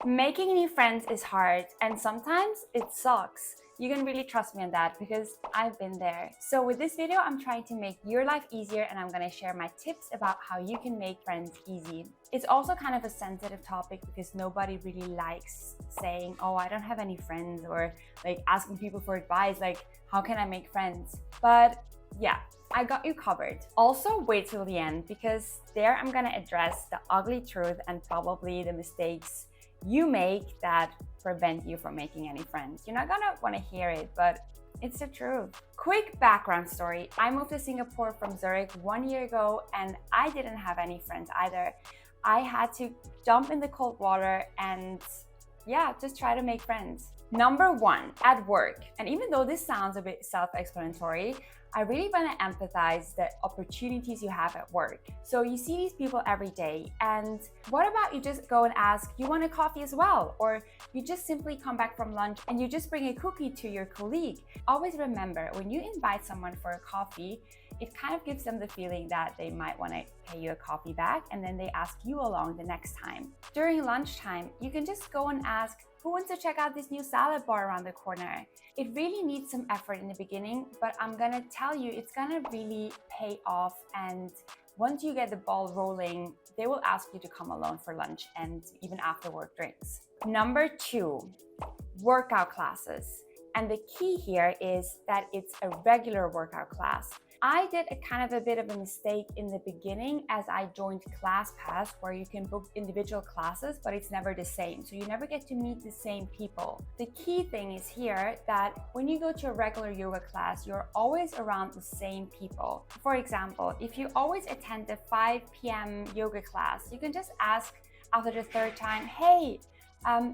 Making new friends is hard and sometimes it sucks. You can really trust me on that because I've been there. So with this video, I'm trying to make your life easier and I'm gonna share my tips about how you can make friends easy. It's also kind of a sensitive topic because nobody really likes saying, oh, I don't have any friends, or like asking people for advice, like how can I make friends? But yeah, I got you covered. Also, wait till the end because there I'm gonna address the ugly truth and probably the mistakes you make that prevent you from making any friends. You're not gonna wanna hear it, but it's the truth. Quick background story. I moved to Singapore from Zurich 1 year ago and I didn't have any friends either. I had to jump in the cold water and just try to make friends. Number one, at work. And even though this sounds a bit self-explanatory, I really want to emphasize the opportunities you have at work. So you see these people every day, and what about you just go and ask, you want a coffee as well? Or you just simply come back from lunch and you just bring a cookie to your colleague. Always remember, when you invite someone for a coffee, it kind of gives them the feeling that they might want to pay you a coffee back, and then they ask you along the next time. During lunchtime, you can just go and ask, who wants to check out this new salad bar around the corner? It really needs some effort in the beginning, but I'm gonna tell you, it's gonna really pay off. And once you get the ball rolling, they will ask you to come along for lunch and even after work drinks. Number two, workout classes. And the key here is that it's a regular workout class. I did a bit of a mistake in the beginning as I joined ClassPass, where you can book individual classes, but it's never the same. So you never get to meet the same people. The key thing is here that when you go to a regular yoga class, you're always around the same people. For example, if you always attend the 5 p.m. yoga class, you can just ask after the third time, hey,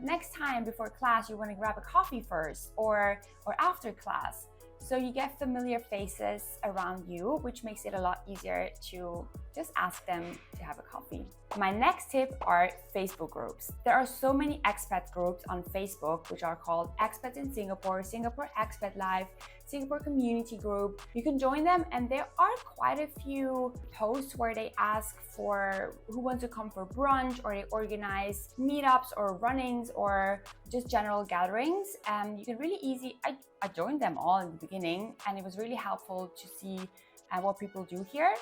next time before class, you want to grab a coffee first or after class. So you get familiar faces around you, which makes it a lot easier to just ask them to have a coffee. My next tip are Facebook groups. There are so many expat groups on Facebook, which are called Expats in Singapore, Singapore Expat Life, Singapore Community Group. You can join them, and there are quite a few posts where they ask for who wants to come for brunch, or they organize meetups or runnings or just general gatherings. You can really easy, I joined them all in the beginning, and it was really helpful to see what people do here.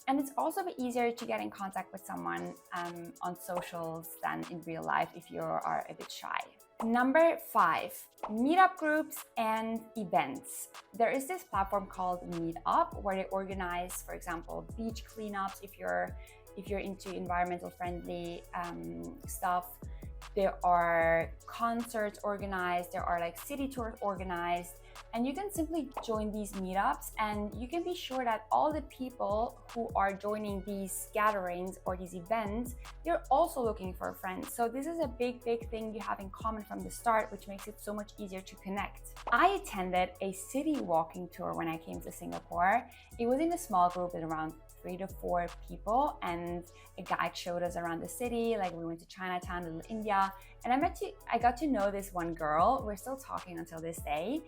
And it's also a bit easier to get in contact with someone on socials than in real life if you are a bit shy. Number 5, meetup groups and events. There is this platform called Meetup where they organize, for example, beach cleanups if you're into environmental friendly stuff. There are concerts organized, there are like city tours organized, and you can simply join these meetups and you can be sure that all the people who are joining these gatherings or these events, they're also looking for friends. So this is a big thing you have in common from the start, which makes it so much easier to connect. I attended a city walking tour when I came to Singapore. It was in a small group with around 3 to 4 people, and a guide showed us around the city. Like we went to Chinatown, Little India, and I got to know this one girl. We're still talking until this day,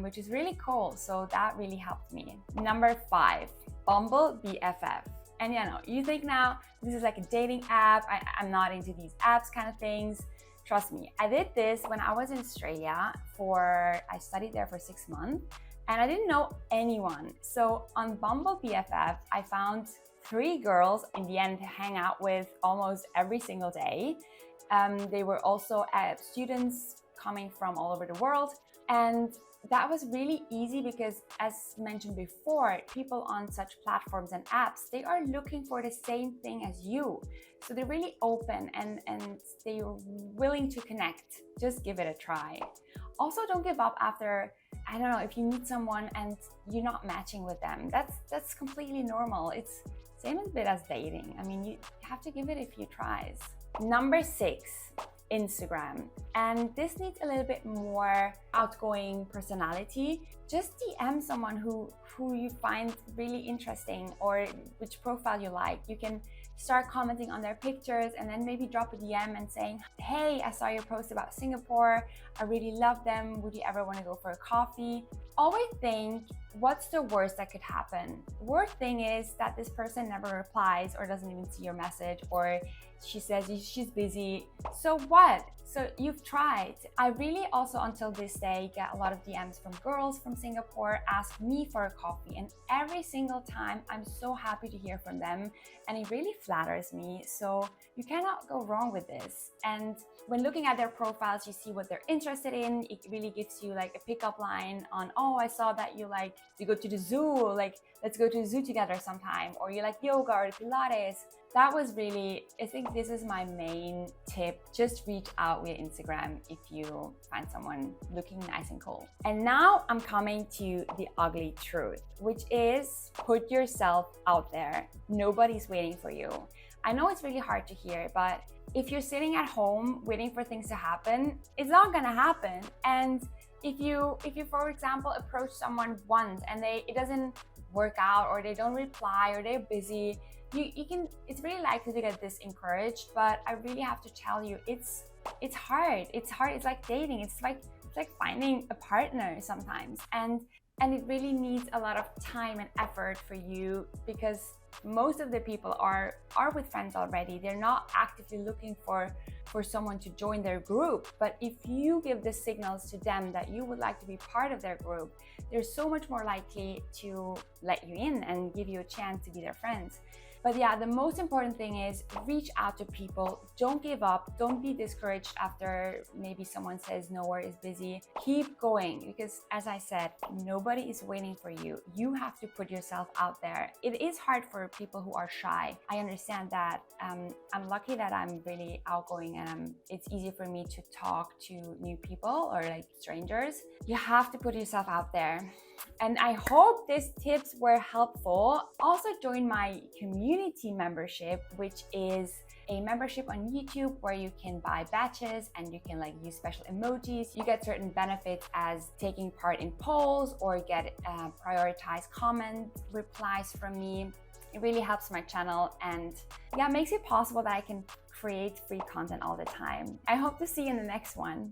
which is really cool. So that really helped me. Number 5, Bumble BFF. And you think now this is like a dating app. I'm not into these apps kind of things. Trust me, I did this when I was in Australia I studied there for 6 months. And I didn't know anyone. So on Bumble BFF, I found 3 girls in the end to hang out with almost every single day. They were also students coming from all over the world. And that was really easy because, as mentioned before, people on such platforms and apps, they are looking for the same thing as you. So they're really open and they're willing to connect. Just give it a try. Also, don't give up after, if you meet someone and you're not matching with them. That's completely normal. It's same a bit as dating. I mean, you have to give it a few tries. Number 6, Instagram. And this needs a little bit more outgoing personality. Just DM someone who you find really interesting or which profile you like. You can start commenting on their pictures and then maybe drop a DM and saying, hey, I saw your post about Singapore. I really love them. Would you ever want to go for a coffee? Always think, what's the worst that could happen? Worst thing is that this person never replies or doesn't even see your message, or she says she's busy. So what? So you've tried. I really also until this day get a lot of DMs from girls from Singapore ask me for a coffee, and every single time I'm so happy to hear from them, and it really flatters me. So you cannot go wrong with this. And when looking at their profiles, you see what they're interested in. It really gives you like a pickup line on, oh, I saw that you like to go to the zoo, like let's go to the zoo together sometime, or you like yoga or Pilates. That was really, I think this is my main tip. Just reach out via Instagram if you find someone looking nice and cool. And now I'm coming to the ugly truth, which is put yourself out there. Nobody's waiting for you. I know it's really hard to hear, but if you're sitting at home waiting for things to happen, it's not gonna happen. And if you for example approach someone once and it doesn't work out, or they don't reply, or they're busy, you can, it's really likely to get disencouraged. But I really have to tell you, it's hard. It's like dating. It's like finding a partner sometimes, and it really needs a lot of time and effort for you, because most of the people are with friends already. They're not actively looking for someone to join their group. But if you give the signals to them that you would like to be part of their group, they're so much more likely to let you in and give you a chance to be their friends. But yeah, the most important thing is reach out to people. Don't give up. Don't be discouraged after maybe someone says no or is busy. Keep going, because as I said, nobody is waiting for you. You have to put yourself out there. It is hard for people who are shy. I understand that. I'm lucky that I'm really outgoing, and it's easy for me to talk to new people or like strangers. You have to put yourself out there. And I hope these tips were helpful. Also join my community membership, which is a membership on YouTube where you can buy badges and you can like use special emojis. You get certain benefits as taking part in polls or get prioritized comment replies from me. It really helps my channel, and yeah, makes it possible that I can create free content all the time. I hope to see you in the next one.